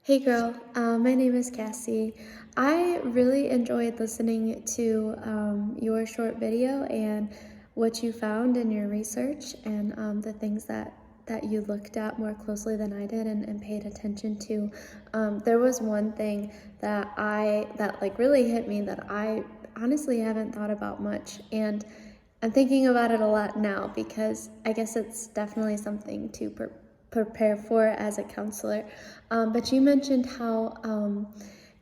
Hey girl, my name is Cassie. I really enjoyed listening to your short video and what you found in your research and the things that you looked at more closely than I did and paid attention to. There was one thing that like really hit me that I honestly haven't thought about much, and I'm thinking about it a lot now because I guess it's definitely something to prepare for as a counselor. But you mentioned how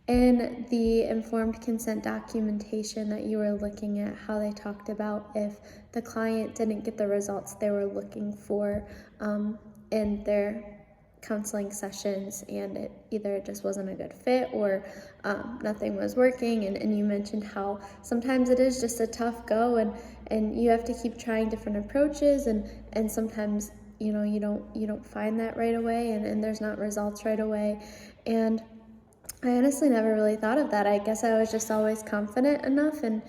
in the informed consent documentation that you were looking at, how they talked about if the client didn't get the results they were looking for in their counseling sessions, and it just wasn't a good fit, or nothing was working, and you mentioned how sometimes it is just a tough go, and you have to keep trying different approaches, and sometimes you don't find that right away, and there's not results right away. And I honestly never really thought of that. I guess I was just always confident enough and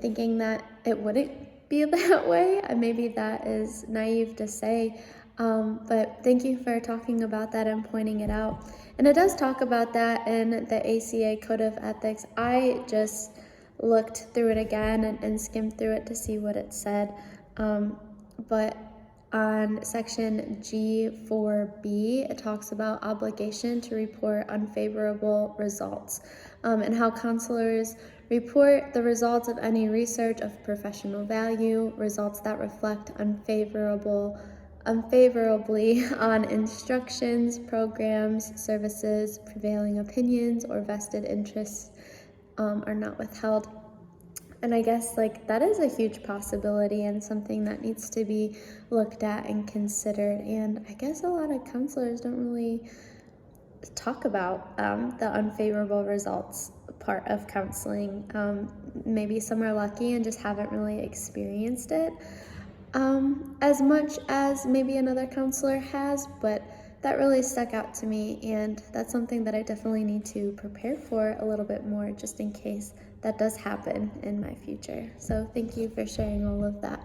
thinking that it wouldn't be that way. Maybe that is naive to say, but thank you for talking about that and pointing it out. And it does talk about that in the ACA Code of Ethics. I just looked through it again and skimmed through it to see what it said. But on section G4B, it talks about obligation to report unfavorable results, and how counselors report the results of any research of professional value, results that reflect unfavorably on instructions, programs, services, prevailing opinions, or vested interests are not withheld. And I guess that is a huge possibility and something that needs to be looked at and considered. And I guess a lot of counselors don't really talk about the unfavorable results part of counseling. Maybe some are lucky and just haven't really experienced it as much as maybe another counselor has, but that really stuck out to me, and that's something that I definitely need to prepare for a little bit more, just in case that does happen in my future. So thank you for sharing all of that.